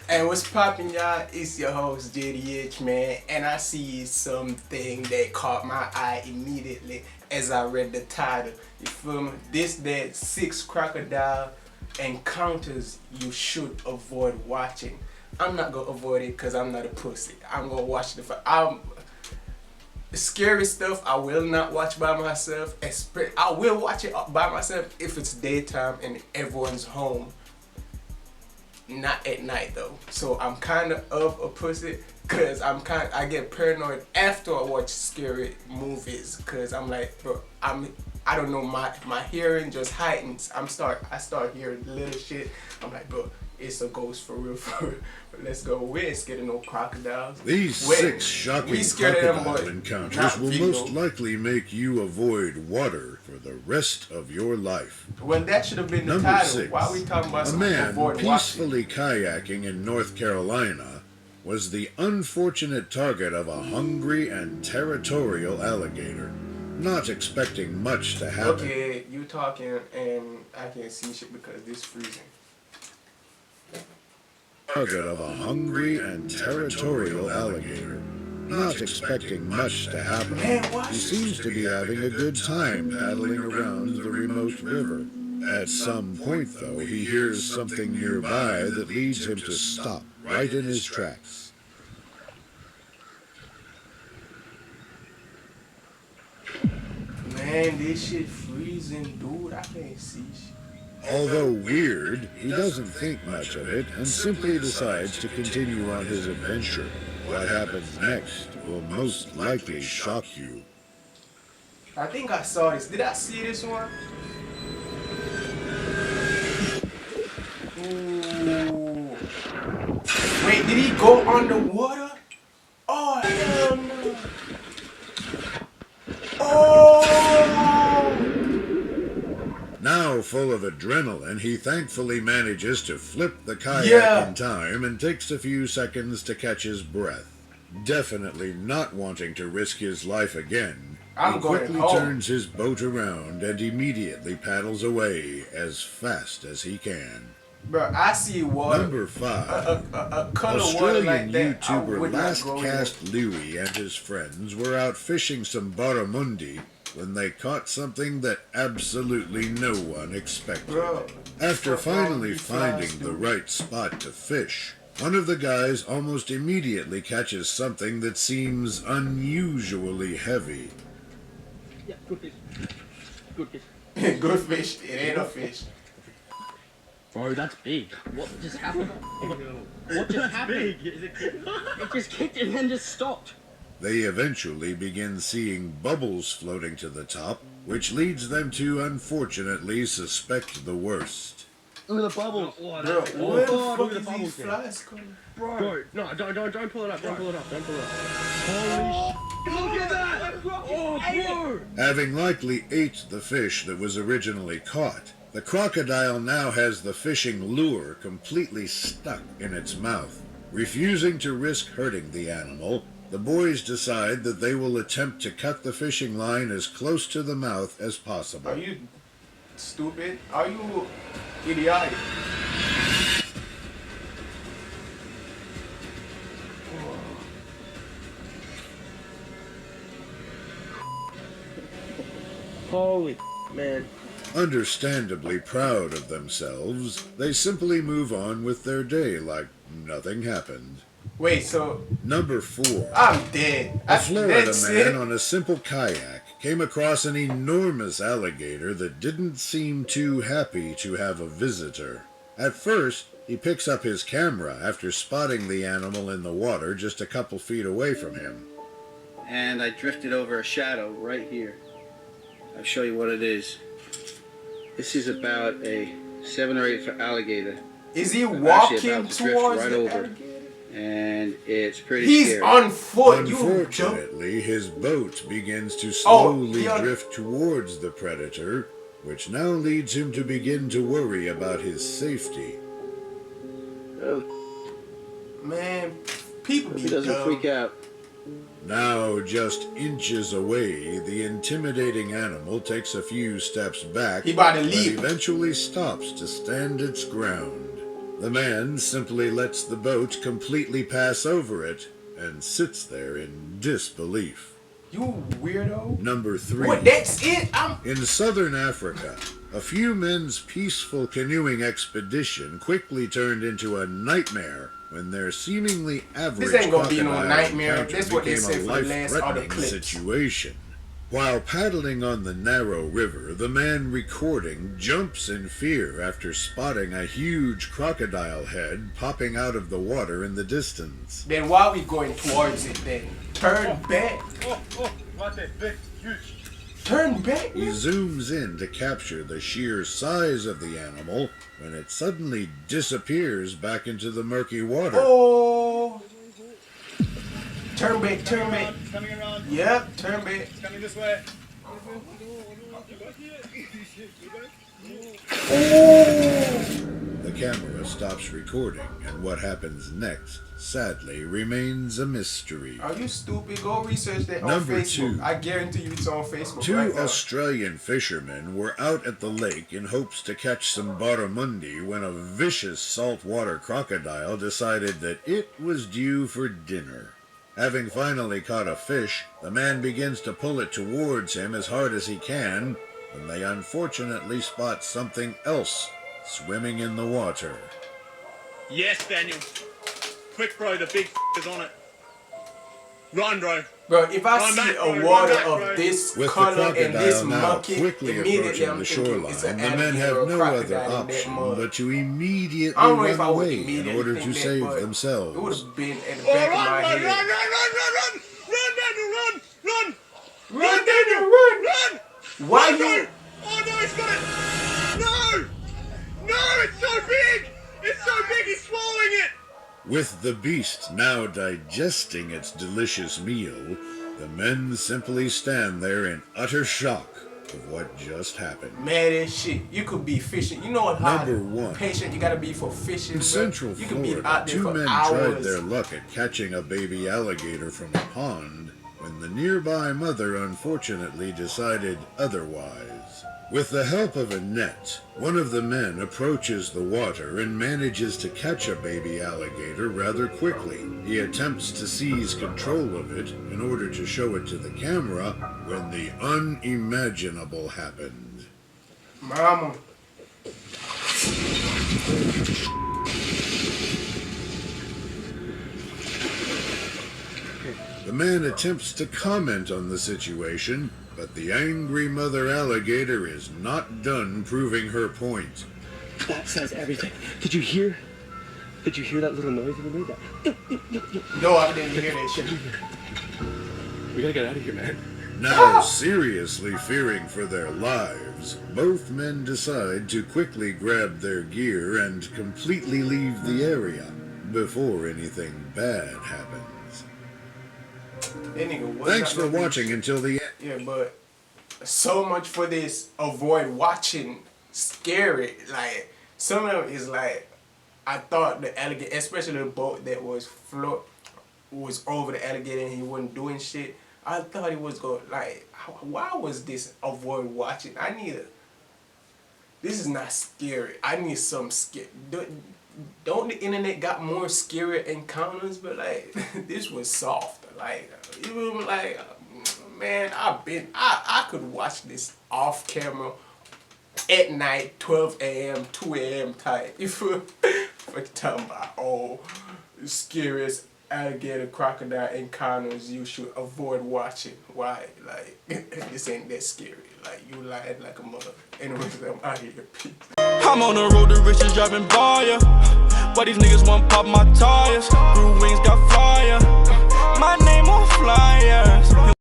And what's poppin', y'all? It's your host JDH, man, and I see something that caught my eye immediately as I read the title. You feel me? This that 6 crocodile encounters you should avoid watching. I'm not gonna avoid it because I'm not a pussy. I'm gonna watch scary stuff I will not watch by myself. I will watch it by myself if it's daytime and everyone's home. Not at night though. So I'm kind of a pussy because I get paranoid after I watch scary movies because I'm like, bro, I don't know, my hearing just heightens. I start hearing little shit. I'm like, bro, it's a ghost for real, for real. But let's go. We ain't scared of no crocodiles. These six shocking crocodile encounters will video. most likely make you avoid water for the rest of your life. Well, that should have been the Number title. 6. Why are we talking about A something to man avoid watching? peacefully kayaking in North Carolina was the unfortunate target of a hungry and territorial alligator, not expecting much to happen. Okay, you talking and I can't see shit because this freezing. Target of a hungry and territorial alligator, not expecting much to happen. He seems to be having a good time paddling around the remote river. At some point, though, he hears something nearby that leads him to stop right in his tracks. Man, this shit freezing, dude. I can't see shit. Although weird, he doesn't think much of it and simply decides to continue on his adventure. What happens next will most likely shock you. I think I saw this. Did I see this one? Ooh. Wait, did he go underwater? Oh, hell no. Oh! Now full of adrenaline, he thankfully manages to flip the kayak in time and takes a few seconds to catch his breath. Definitely not wanting to risk his life again, he quickly turns his boat around and immediately paddles away as fast as he can. Bro, I see water. Number 5. A color Australian water like that, YouTuber Last Cast Louie and his friends were out fishing some barramundi when they caught something that absolutely no one expected. Bro, after finally finding the right spot to fish, one of the guys almost immediately catches something that seems unusually heavy. Yeah, good fish. Good fish. Good fish. It ain't a fish. Bro, that's big. What just happened? What just happened? It just kicked and then just stopped. They eventually begin seeing bubbles floating to the top, which leads them to unfortunately suspect the worst. Look at the bubbles. Bro, where the fuck is these flies coming? Bro, no, don't pull it up. Don't pull it up. Don't pull it up. Holy sh! Look at that! Oh, bro! Having likely ate the fish that was originally caught, the crocodile now has the fishing lure completely stuck in its mouth. Refusing to risk hurting the animal, the boys decide that they will attempt to cut the fishing line as close to the mouth as possible. Are you stupid? Are you idiotic? Holy man. Understandably proud of themselves, they simply move on with their day like nothing happened. Wait, so Number 4. I'm dead. A Florida man on a simple kayak came across an enormous alligator that didn't seem too happy to have a visitor. At first, he picks up his camera after spotting the animal in the water just a couple feet away from him. And I drifted over a shadow right here. I'll show you what it is. This is about a 7 or 8 foot alligator. Is he walking towards right the over? alligator? And it's pretty He's scary. on foot. Unfortunately, his boat begins to slowly drift towards the predator, which now leads him to begin to worry about his safety. Man, people be He doesn't dumb. freak out. Now, just inches away, the intimidating animal takes a few steps back, He about to but leap. eventually stops to stand its ground. The man simply lets the boat completely pass over it and sits there in disbelief. You weirdo. Number 3. What, that's it? In southern Africa, a few men's peaceful canoeing expedition quickly turned into a nightmare when their seemingly average This ain't gonna be no crocodile nightmare. encounter That's what they became say a for the last other life-threatening clips. situation. While paddling on the narrow river, the man recording jumps in fear after spotting a huge crocodile head popping out of the water in the distance. Then why are we going towards it then? Turn back. Turn back. He zooms in to capture the sheer size of the animal when it suddenly disappears back into the murky water. Oh. Turn back, turn back. It's coming around. Yep, turn back. It's coming this way. The camera stops recording, and what happens next, sadly, remains a mystery. Are you stupid? Go research that on Number Facebook. 2. I guarantee you it's on Facebook. Two right now. Australian fishermen were out at the lake in hopes to catch some barramundi when a vicious saltwater crocodile decided that it was due for dinner. Having finally caught a fish, the man begins to pull it towards him as hard as he can, when they unfortunately spot something else swimming in the water. Yes, Daniel. Quick, bro. The big is on it. Run, bro. Bro, if I Run see back, bro. a Run water back, of bro. this With the color and this crocodile now monkey, quickly immediately approaching I'm the thinking it's shoreline, an the men alligator have or no crocodile other in that option mud. but to immediately I don't know if run I would away in immediately order think to that, save but themselves. It would have been at the Oh, back run, of my run, head. run, run, run, run, run! Run, Daniel, run! Run! Run, Daniel, run! Run! Why Run, you? run. Oh, no, he's got it! No! No, it's so big! It's so big, he's swallowing it! With the beast now digesting its delicious meal, the men simply stand there in utter shock of what just happened. Mad as shit. You could be fishing. You know what? How Number 1. patient you gotta be for fishing. In bro. Central You could be Florida, out there 2 for men hours. tried their luck at catching a baby alligator from a pond when the nearby mother unfortunately decided otherwise. With the help of a net, one of the men approaches the water and manages to catch a baby alligator rather quickly. He attempts to seize control of it in order to show it to the camera when the unimaginable happened. Mama. The man attempts to comment on the situation, but the angry mother alligator is not done proving her point. That says everything. Did you hear? Did you hear that little noise that we made? That? No, I didn't hear that shit. We gotta get out of here, man. Now seriously fearing for their lives, both men decide to quickly grab their gear and completely leave the area before anything bad happens. That nigga was Thanks not for gonna be- watching until the end. Yeah, but so much for this avoid watching scary. Like, some of them is like, I thought the alligator, especially the boat that was over the alligator and he wasn't doing shit. I thought he was going, like, why was this avoid watching? This is not scary. I need some scary. Don't the internet got more scary encounters? But like, this was soft. Like, even like, man, I could watch this off camera at night, 12 a.m., 2 a.m. type. If we're talking about scariest alligator crocodile encounters you should avoid watching. Why? Like, this ain't that scary. Like, you lying like a mother. Anyways, I'm out here. Peace. I'm on the road to riches driving by ya. Why these niggas want pop my tires? Blue wings got fire. My name on flyers.